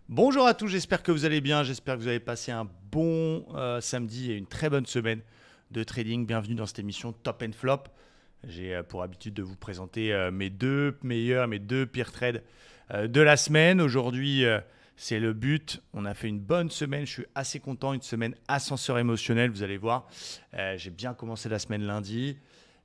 Bonjour à tous, j'espère que vous allez bien, j'espère que vous avez passé un bon samedi et une très bonne semaine de trading. Bienvenue dans cette émission Top and Flop. J'ai pour habitude de vous présenter mes deux meilleurs, mes deux pires trades de la semaine. Aujourd'hui, c'est le but. On a fait une bonne semaine, je suis assez content, une semaine ascenseur émotionnel, vous allez voir. J'ai bien commencé la semaine lundi.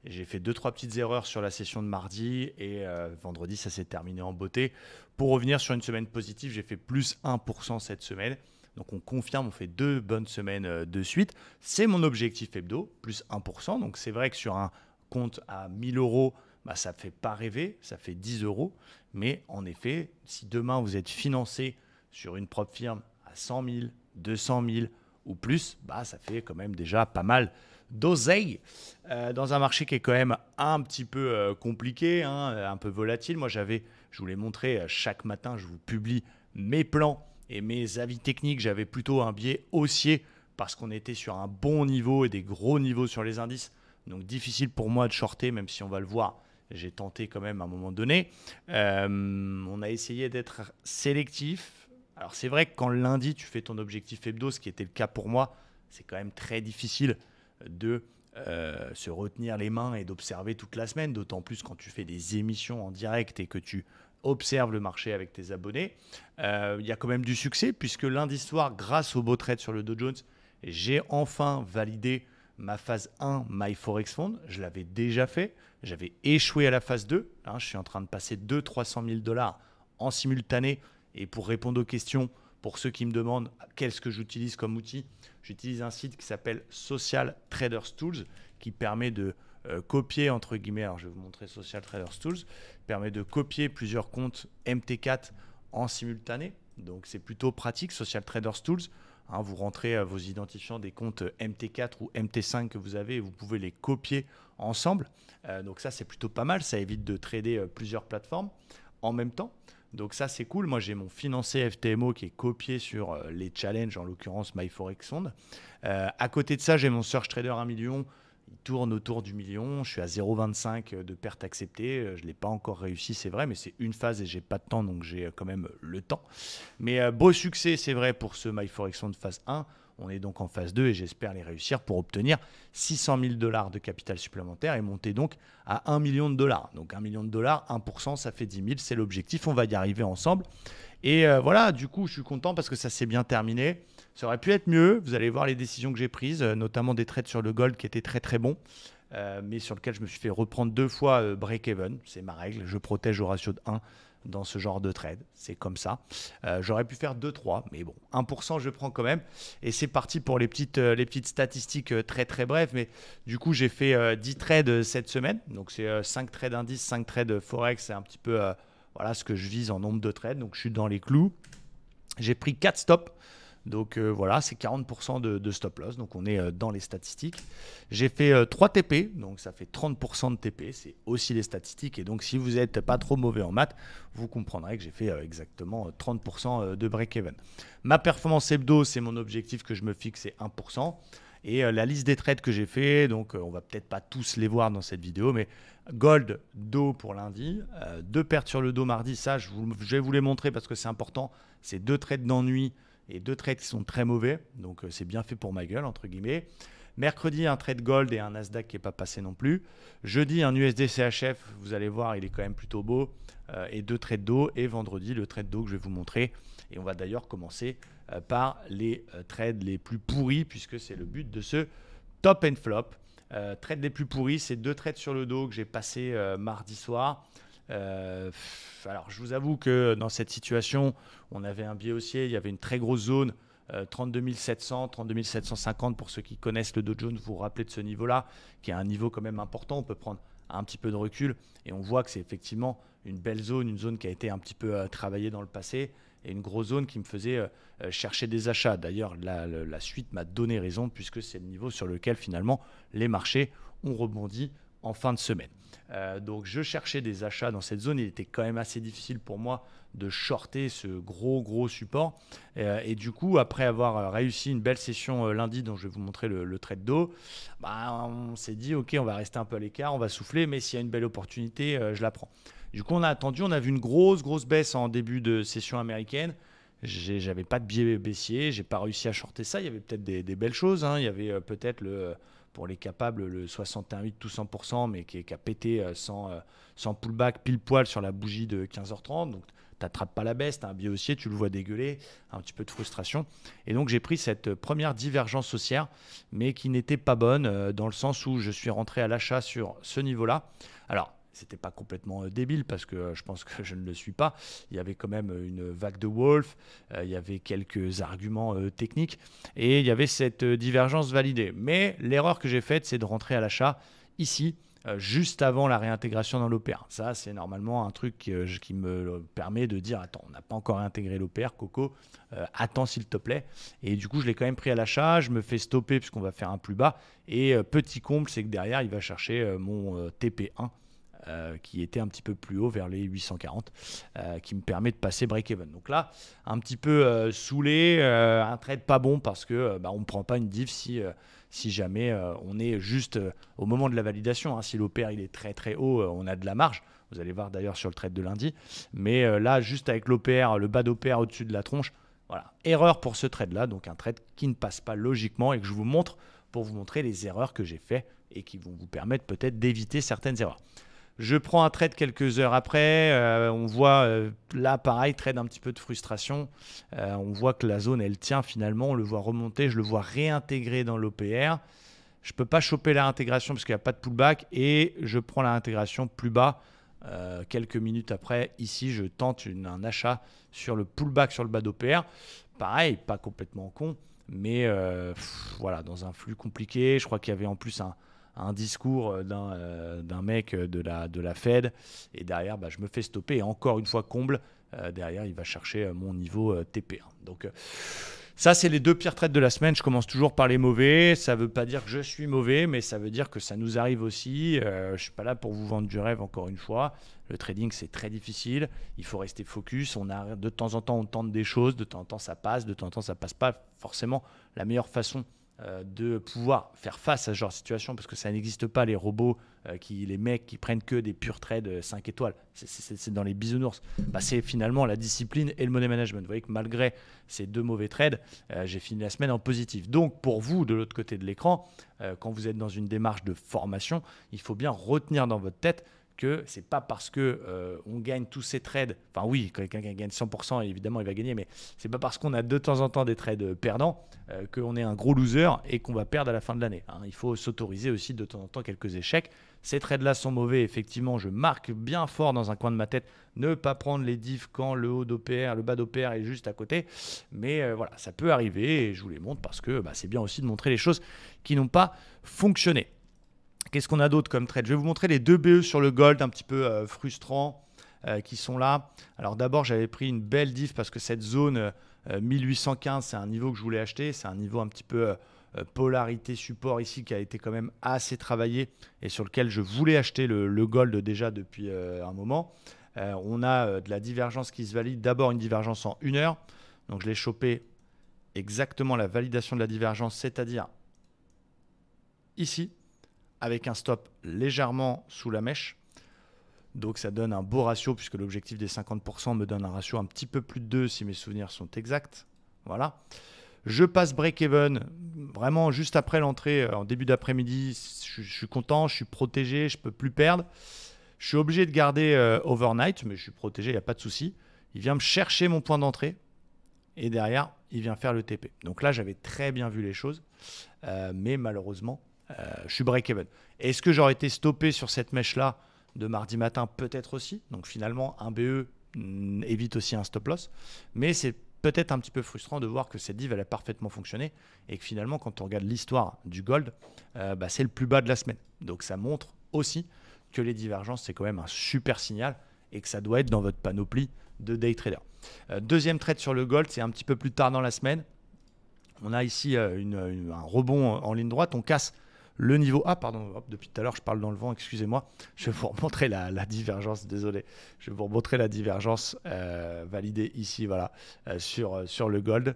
J'ai fait deux, trois petites erreurs sur la session de mardi et vendredi, ça s'est terminé en beauté. Pour revenir sur une semaine positive, j'ai fait plus 1% cette semaine. Donc on confirme, on fait deux bonnes semaines de suite. C'est mon objectif hebdo, plus 1%. Donc c'est vrai que sur un compte à 1000 euros, bah, ça ne fait pas rêver, ça fait 10 euros. Mais en effet, si demain vous êtes financé sur une propre firme à 100 000, 200 000 ou plus, bah, ça fait quand même déjà pas mal d'oseille dans un marché qui est quand même un petit peu compliqué, hein, un peu volatile. Moi, je vous l'ai montré, chaque matin, je vous publie mes plans et mes avis techniques. J'avais plutôt un biais haussier parce qu'on était sur un bon niveau et des gros niveaux sur les indices. Donc, difficile pour moi de shorter, même si on va le voir. J'ai tenté quand même à un moment donné. On a essayé d'être sélectif. Alors, c'est vrai que quand lundi, tu fais ton objectif hebdo, ce qui était le cas pour moi, c'est quand même très difficile de se retenir les mains et d'observer toute la semaine, d'autant plus quand tu fais des émissions en direct et que tu observes le marché avec tes abonnés. Il y a quand même du succès puisque lundi soir, grâce au beau trade sur le Dow Jones, j'ai enfin validé ma phase 1 MyForexFund. Je l'avais déjà fait. J'avais échoué à la phase 2. Je suis en train de passer 200 000 à 300 000 $ en simultané. Et pour répondre aux questions, pour ceux qui me demandent qu'est-ce que j'utilise comme outil, j'utilise un site qui s'appelle Social Traders Tools qui permet de copier, entre guillemets, alors je vais vous montrer Social Traders Tools, permet de copier plusieurs comptes MT4 en simultané. Donc c'est plutôt pratique, Social Traders Tools. Vous rentrez vos identifiants des comptes MT4 ou MT5 que vous avez et vous pouvez les copier ensemble. Donc ça, c'est plutôt pas mal. Ça évite de trader plusieurs plateformes en même temps. Donc ça, c'est cool. Moi, j'ai mon financier FTMO qui est copié sur les challenges, en l'occurrence MyForexFund. À côté de ça, j'ai mon Search Trader 1 million. Il tourne autour du million. Je suis à 0,25 de perte acceptée. Je ne l'ai pas encore réussi, c'est vrai, mais c'est une phase et j'ai pas de temps, donc j'ai quand même le temps. Mais beau succès, c'est vrai, pour ce MyForexFund phase 1. On est donc en phase 2 et j'espère les réussir pour obtenir 600 000 $ de capital supplémentaire et monter donc à 1 million de dollars. Donc 1 million de dollars, 1%, ça fait 10 000, c'est l'objectif, on va y arriver ensemble. Et voilà, du coup, je suis content parce que ça s'est bien terminé. Ça aurait pu être mieux, vous allez voir les décisions que j'ai prises, notamment des trades sur le gold qui étaient très très bons. Mais sur lequel je me suis fait reprendre deux fois break-even, c'est ma règle, je protège au ratio de 1 dans ce genre de trade, c'est comme ça. J'aurais pu faire 2-3, mais bon, 1% je prends quand même. Et c'est parti pour les petites statistiques très très brèves, mais du coup j'ai fait 10 trades cette semaine, donc c'est 5 trades indices, 5 trades forex, c'est un petit peu voilà ce que je vise en nombre de trades, donc je suis dans les clous. J'ai pris 4 stops. Donc voilà, c'est 40% de stop loss. Donc on est dans les statistiques. J'ai fait 3 TP, donc ça fait 30% de TP. C'est aussi les statistiques. Et donc si vous n'êtes pas trop mauvais en maths, vous comprendrez que j'ai fait exactement 30% de break-even. Ma performance hebdo, c'est mon objectif que je me fixe, c'est 1%. Et la liste des trades que j'ai fait, donc on va peut-être pas tous les voir dans cette vidéo, mais gold, dos pour lundi, deux pertes sur le dos mardi, ça je vais vous les montrer parce que c'est important. C'est deux trades d'ennui et deux trades qui sont très mauvais, donc c'est bien fait pour ma gueule, entre guillemets. Mercredi, un trade gold et un Nasdaq qui n'est pas passé non plus. Jeudi, un USD CHF, vous allez voir, il est quand même plutôt beau, et deux trades d'eau. Et vendredi, le trade d'eau que je vais vous montrer. Et on va d'ailleurs commencer par les trades les plus pourris, puisque c'est le but de ce top and flop. Trades les plus pourris, c'est deux trades sur le dos que j'ai passé mardi soir. Alors, je vous avoue que dans cette situation, on avait un biais haussier, il y avait une très grosse zone, 32 700, 32 750 pour ceux qui connaissent le Dow Jones, vous vous rappelez de ce niveau-là, qui est un niveau quand même important. On peut prendre un petit peu de recul et on voit que c'est effectivement une belle zone, une zone qui a été un petit peu travaillée dans le passé et une grosse zone qui me faisait chercher des achats. D'ailleurs, la suite m'a donné raison puisque c'est le niveau sur lequel finalement les marchés ont rebondi en fin de semaine. Donc je cherchais des achats dans cette zone. Il était quand même assez difficile pour moi de shorter ce gros support. Et du coup, après avoir réussi une belle session lundi dont je vais vous montrer le trade d'eau, on s'est dit ok, on va rester un peu à l'écart, on va souffler, mais s'il y a une belle opportunité, je la prends. Du coup, on a attendu, on a vu une grosse baisse en début de session américaine. J'avais pas de biais baissier, j'ai pas réussi à shorter ça. Il y avait peut-être des belles choses, hein. Il y avait peut-être pour les capables le 61,8 tout 100%, mais qui a pété sans pullback pile poil sur la bougie de 15h30. Donc t'attrapes pas la baisse, tu as un biais haussier, tu le vois dégueuler, un petit peu de frustration. Et donc j'ai pris cette première divergence haussière, mais qui n'était pas bonne dans le sens où je suis rentré à l'achat sur ce niveau-là. Alors, c'était pas complètement débile parce que je pense que je ne le suis pas. Il y avait quand même une vague de Wolf, il y avait quelques arguments techniques et il y avait cette divergence validée. Mais l'erreur que j'ai faite, c'est de rentrer à l'achat ici, juste avant la réintégration dans l'OPR. Ça, c'est normalement un truc qui me permet de dire attends, on n'a pas encore réintégré l'OPR, Coco, attends s'il te plaît. Et du coup, je l'ai quand même pris à l'achat. Je me fais stopper puisqu'on va faire un plus bas. Et petit comble, c'est que derrière, il va chercher mon TP1. Qui était un petit peu plus haut vers les 840, qui me permet de passer break-even. Donc là, un petit peu saoulé, un trade pas bon parce que on ne prend pas une div si jamais on est juste au moment de la validation. Hein. Si l'OPR il est très très haut, on a de la marge. Vous allez voir d'ailleurs sur le trade de lundi. Mais là, juste avec l'OPR, le bas d'OPR au-dessus de la tronche, voilà, erreur pour ce trade-là. Donc un trade qui ne passe pas logiquement et que je vous montre pour vous montrer les erreurs que j'ai fait et qui vont vous permettre peut-être d'éviter certaines erreurs. Je prends un trade quelques heures après. On voit là, pareil, trade un petit peu de frustration. On voit que la zone, elle tient finalement. On le voit remonter. Je le vois réintégrer dans l'OPR. Je ne peux pas choper la réintégration parce qu'il n'y a pas de pullback. Et je prends la réintégration plus bas. Quelques minutes après, ici, je tente un achat sur le pullback sur le bas d'OPR. Pareil, pas complètement con. Mais voilà, dans un flux compliqué. Je crois qu'il y avait en plus un discours d'un mec de la Fed et derrière je me fais stopper et encore une fois comble, derrière il va chercher mon niveau TP1. Donc ça c'est les deux pires trades de la semaine. Je commence toujours par les mauvais, ça veut pas dire que je suis mauvais, mais ça veut dire que ça nous arrive aussi. Je suis pas là pour vous vendre du rêve encore une fois. Le trading c'est très difficile, il faut rester focus. De temps en temps on tente des choses, de temps en temps ça passe, de temps en temps ça passe pas. Forcément la meilleure façon de pouvoir faire face à ce genre de situation parce que ça n'existe pas les robots, les mecs qui prennent que des purs trades 5 étoiles, c'est dans les bisounours. C'est finalement la discipline et le money management. Vous voyez que malgré ces deux mauvais trades, j'ai fini la semaine en positif. Donc pour vous de l'autre côté de l'écran, quand vous êtes dans une démarche de formation, il faut bien retenir dans votre tête que c'est pas parce que on gagne tous ces trades, enfin oui, quand quelqu'un gagne 100%, évidemment il va gagner, mais c'est pas parce qu'on a de temps en temps des trades perdants qu'on est un gros loser et qu'on va perdre à la fin de l'année. Hein. Il faut s'autoriser aussi de temps en temps quelques échecs. Ces trades-là sont mauvais, effectivement, je marque bien fort dans un coin de ma tête, ne pas prendre les diffs quand le haut d'OPR, le bas d'OPR est juste à côté, mais voilà, ça peut arriver et je vous les montre parce que c'est bien aussi de montrer les choses qui n'ont pas fonctionné. Qu'est-ce qu'on a d'autre comme trade? Je vais vous montrer les deux BE sur le gold un petit peu frustrants qui sont là. Alors d'abord, j'avais pris une belle diff parce que cette zone 1815, c'est un niveau que je voulais acheter. C'est un niveau un petit peu polarité support ici qui a été quand même assez travaillé et sur lequel je voulais acheter le gold déjà depuis un moment. On a de la divergence qui se valide. D'abord une divergence en 1 heure. Donc je l'ai chopé exactement la validation de la divergence, c'est-à-dire ici, avec un stop légèrement sous la mèche. Donc ça donne un beau ratio puisque l'objectif des 50% me donne un ratio un petit peu plus de 2 si mes souvenirs sont exacts. Voilà. Je passe break-even vraiment juste après l'entrée en début d'après-midi. Je suis content, je suis protégé, je ne peux plus perdre. Je suis obligé de garder overnight, mais je suis protégé, il n'y a pas de souci. Il vient me chercher mon point d'entrée et derrière, il vient faire le TP. Donc là, j'avais très bien vu les choses, mais malheureusement, je suis break-even. Est-ce que j'aurais été stoppé sur cette mèche-là de mardi matin? Peut-être aussi. Donc finalement, un BE évite aussi un stop-loss. Mais c'est peut-être un petit peu frustrant de voir que cette div, elle a parfaitement fonctionné et que finalement, quand on regarde l'histoire du gold, c'est le plus bas de la semaine. Donc ça montre aussi que les divergences, c'est quand même un super signal et que ça doit être dans votre panoplie de day trader. Deuxième trade sur le gold, c'est un petit peu plus tard dans la semaine. On a ici un rebond en ligne droite. On casse le niveau. Ah, pardon, hop, depuis tout à l'heure, je parle dans le vent, excusez-moi. Je vais vous remontrer la divergence, désolé. Je vais vous remontrer la divergence validée ici, voilà, sur le gold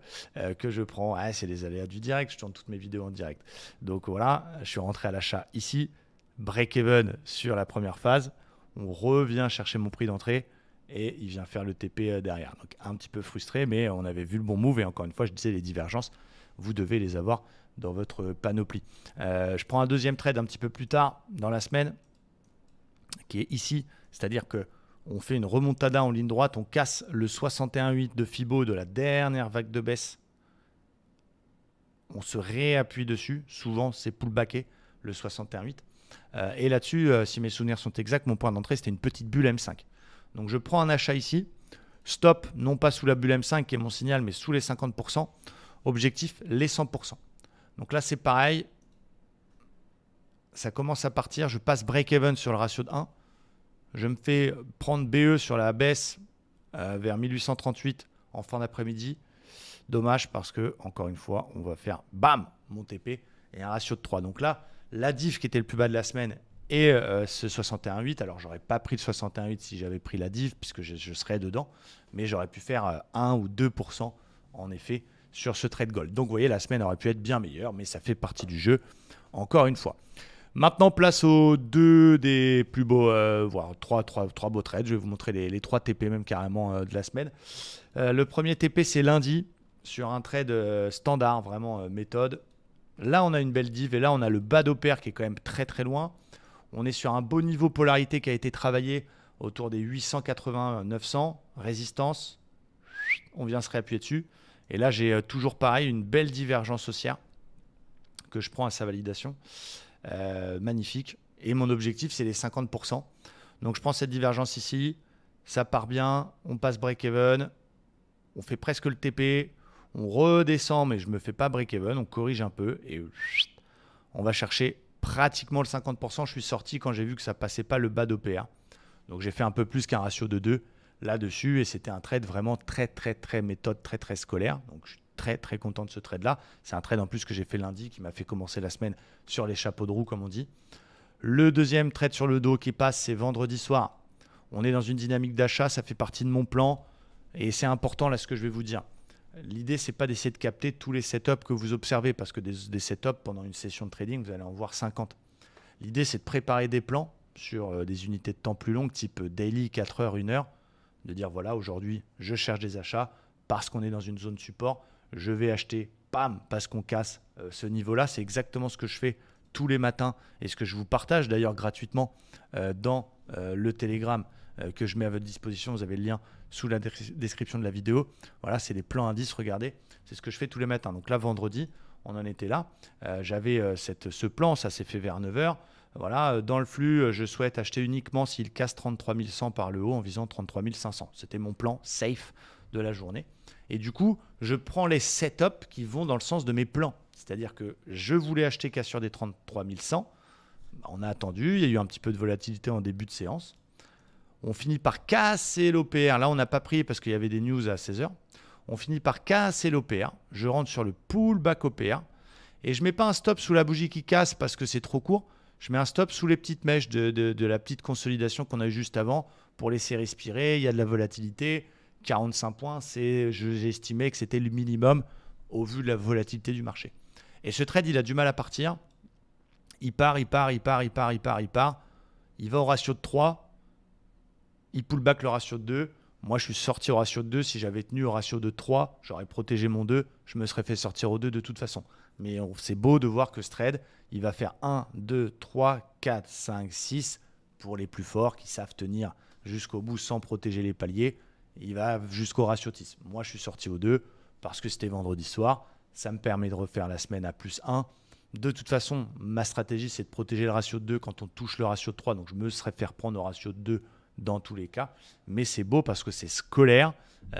que je prends. Ah, c'est les aléas du direct, je tourne toutes mes vidéos en direct. Donc voilà, je suis rentré à l'achat ici. Break-even sur la première phase. On revient chercher mon prix d'entrée. et il vient faire le TP derrière. Donc un petit peu frustré, mais on avait vu le bon move et encore une fois, je disais les divergences, vous devez les avoir dans votre panoplie. Je prends un deuxième trade un petit peu plus tard dans la semaine qui est ici, c'est-à-dire que on fait une remontada en ligne droite, on casse le 61,8 de Fibo de la dernière vague de baisse. On se réappuie dessus, souvent c'est pullbacké, le 61,8. Et là-dessus, si mes souvenirs sont exacts, mon point d'entrée c'était une petite bulle M5. Donc je prends un achat ici, stop, non pas sous la bulle M5 qui est mon signal, mais sous les 50%. Objectif, les 100%. Donc là c'est pareil, ça commence à partir, je passe break-even sur le ratio de 1. Je me fais prendre BE sur la baisse vers 1838 en fin d'après-midi. Dommage parce que, encore une fois, on va faire BAM, mon TP et un ratio de 3. Donc là, la diff qui était le plus bas de la semaine et ce 61,8. Alors, j'aurais pas pris le 61,8 si j'avais pris la diff puisque je serais dedans. Mais j'aurais pu faire 1 ou 2% en effet sur ce trade gold. Donc, vous voyez, la semaine aurait pu être bien meilleure, mais ça fait partie du jeu, encore une fois. Maintenant, place aux deux des plus beaux, voire trois beaux trades. Je vais vous montrer les 3 TP même carrément de la semaine. Le premier TP, c'est lundi sur un trade standard, vraiment méthode. Là, on a une belle div et là, on a le bas d'opère qui est quand même très très loin. On est sur un beau niveau polarité qui a été travaillé autour des 880-900. Résistance, on vient se réappuyer dessus. Et là, j'ai toujours pareil, une belle divergence haussière que je prends à sa validation. Magnifique. Et mon objectif, c'est les 50%. Donc, je prends cette divergence ici. Ça part bien. On passe break-even. On fait presque le TP. On redescend, mais je ne me fais pas break-even. On corrige un peu. Et on va chercher pratiquement le 50%. Je suis sorti quand j'ai vu que ça ne passait pas le bas d'OPA. Donc, j'ai fait un peu plus qu'un ratio de 2 là-dessus. Et c'était un trade vraiment très, très, très méthode, très, très scolaire. Donc, je suis très très content de ce trade là. C'est un trade en plus que j'ai fait lundi qui m'a fait commencer la semaine sur les chapeaux de roue comme on dit. Le deuxième trade sur le dos qui passe, c'est vendredi soir. On est dans une dynamique d'achat, ça fait partie de mon plan et c'est important là ce que je vais vous dire. L'idée c'est pas d'essayer de capter tous les setups que vous observez parce que des setups pendant une session de trading vous allez en voir 50. L'idée c'est de préparer des plans sur des unités de temps plus longues type daily 4 heures, 1 heure, de dire voilà aujourd'hui je cherche des achats parce qu'on est dans une zone support. Je vais acheter, pam, parce qu'on casse ce niveau-là. C'est exactement ce que je fais tous les matins et ce que je vous partage d'ailleurs gratuitement dans le Telegram que je mets à votre disposition. Vous avez le lien sous la description de la vidéo. Voilà, c'est les plans indices, regardez. C'est ce que je fais tous les matins. Donc là, vendredi, on en était là. J'avais ce plan, ça s'est fait vers 9 h. Voilà, dans le flux, je souhaite acheter uniquement s'il casse 33 100 par le haut en visant 33 500. C'était mon plan safe de la journée. Et du coup, je prends les setups qui vont dans le sens de mes plans. C'est-à-dire que je voulais acheter cassure des 33 100. On a attendu, il y a eu un petit peu de volatilité en début de séance. On finit par casser l'OPR. Là, on n'a pas pris parce qu'il y avait des news à 16 h. On finit par casser l'OPR. Je rentre sur le pullback OPR. Et je ne mets pas un stop sous la bougie qui casse parce que c'est trop court. Je mets un stop sous les petites mèches de la petite consolidation qu'on a eu juste avant pour laisser respirer. Il y a de la volatilité. 45 points, j'ai estimé que c'était le minimum au vu de la volatilité du marché. Et ce trade, il a du mal à partir. Il part. Il va au ratio de 3. Il pull back le ratio de 2. Moi, je suis sorti au ratio de 2. Si j'avais tenu au ratio de 3, j'aurais protégé mon 2. Je me serais fait sortir au 2 de toute façon. Mais c'est beau de voir que ce trade, il va faire 1, 2, 3, 4, 5, 6 pour les plus forts qui savent tenir jusqu'au bout sans protéger les paliers. Il va jusqu'au ratio de 6. Moi, je suis sorti au 2 parce que c'était vendredi soir. Ça me permet de refaire la semaine à plus 1. De toute façon, ma stratégie, c'est de protéger le ratio de 2 quand on touche le ratio de 3. Donc, je me serais fait reprendre au ratio de 2 dans tous les cas. Mais c'est beau parce que c'est scolaire.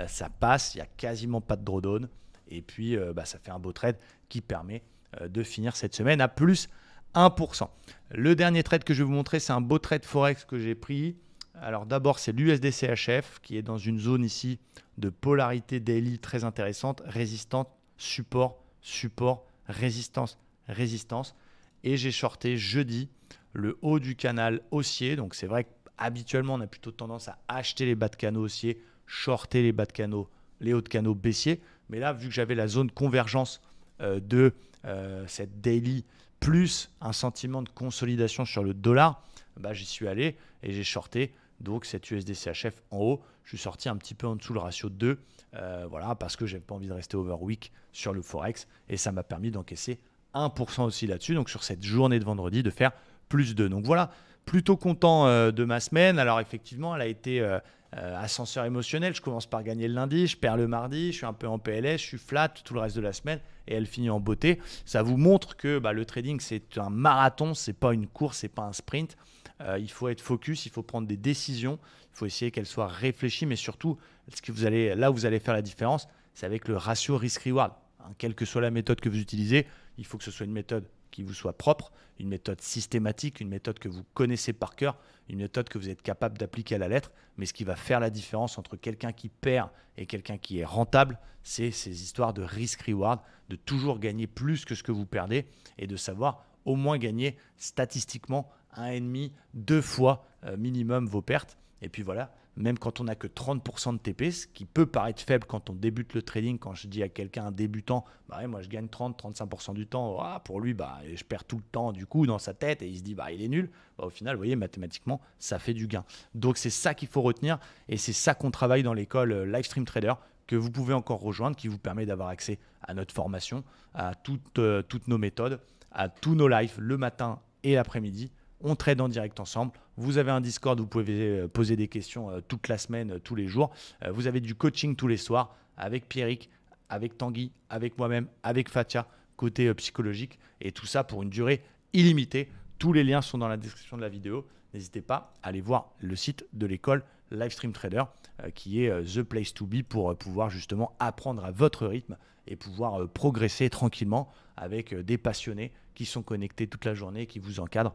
Ça passe. Il n'y a quasiment pas de drawdown. Et puis, ça fait un beau trade qui permet de finir cette semaine à plus 1%. Le dernier trade que je vais vous montrer, c'est un beau trade Forex que j'ai pris. Alors d'abord, c'est l'USDCHF qui est dans une zone ici de polarité daily très intéressante, résistante, support, support, résistance, résistance. Et j'ai shorté jeudi le haut du canal haussier. Donc c'est vrai qu'habituellement, on a plutôt tendance à acheter les bas de canaux haussiers, shorter les bas de canaux, les hauts de canaux baissiers. Mais là, vu que j'avais la zone convergence de cette daily plus un sentiment de consolidation sur le dollar, j'y suis allé et j'ai shorté donc cette USDCHF en haut. je suis sorti un petit peu en dessous le ratio de 2, voilà, parce que je n'avais pas envie de rester overweek sur le Forex, et ça m'a permis d'encaisser 1% aussi là-dessus, donc sur cette journée de vendredi, de faire plus 2. Donc voilà, plutôt content de ma semaine. Alors effectivement, elle a été ascenseur émotionnel. Je commence par gagner le lundi, je perds le mardi, je suis un peu en PLS, je suis flat tout le reste de la semaine et elle finit en beauté. Ça vous montre que le trading, c'est un marathon, c'est pas une course, c'est pas un sprint. Il faut être focus, il faut prendre des décisions, il faut essayer qu'elles soient réfléchies, mais surtout, là où vous allez faire la différence, c'est avec le ratio risk-reward. Quelle que soit la méthode que vous utilisez, il faut que ce soit une méthode qui vous soit propre, une méthode systématique, une méthode que vous connaissez par cœur, une méthode que vous êtes capable d'appliquer à la lettre. Mais ce qui va faire la différence entre quelqu'un qui perd et quelqu'un qui est rentable, c'est ces histoires de risk-reward, de toujours gagner plus que ce que vous perdez et de savoir au moins gagner statistiquement 1,5, 2 fois minimum vos pertes. Et puis voilà, même quand on n'a que 30% de TP, ce qui peut paraître faible quand on débute le trading, quand je dis à quelqu'un, un débutant, moi je gagne 30-35% du temps, pour lui, je perds tout le temps du coup dans sa tête et il se dit, il est nul. Au final, vous voyez, mathématiquement, ça fait du gain. Donc c'est ça qu'il faut retenir et c'est ça qu'on travaille dans l'école Livestream Trader, que vous pouvez encore rejoindre, qui vous permet d'avoir accès à notre formation, à toutes nos méthodes, à tous nos lives le matin et l'après-midi. On trade en direct ensemble. Vous avez un Discord où vous pouvez poser des questions toute la semaine, tous les jours. Vous avez du coaching tous les soirs avec Pierrick, avec Tanguy, avec moi-même, avec Fatia, côté psychologique. Et tout ça pour une durée illimitée. Tous les liens sont dans la description de la vidéo. N'hésitez pas à aller voir le site de l'école Livestream Trader qui est the place to be pour pouvoir justement apprendre à votre rythme et pouvoir progresser tranquillement avec des passionnés qui sont connectés toute la journée et qui vous encadrent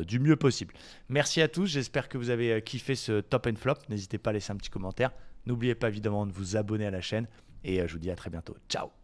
du mieux possible. Merci à tous, j'espère que vous avez kiffé ce Top and Flop. N'hésitez pas à laisser un petit commentaire. N'oubliez pas évidemment de vous abonner à la chaîne et je vous dis à très bientôt. Ciao!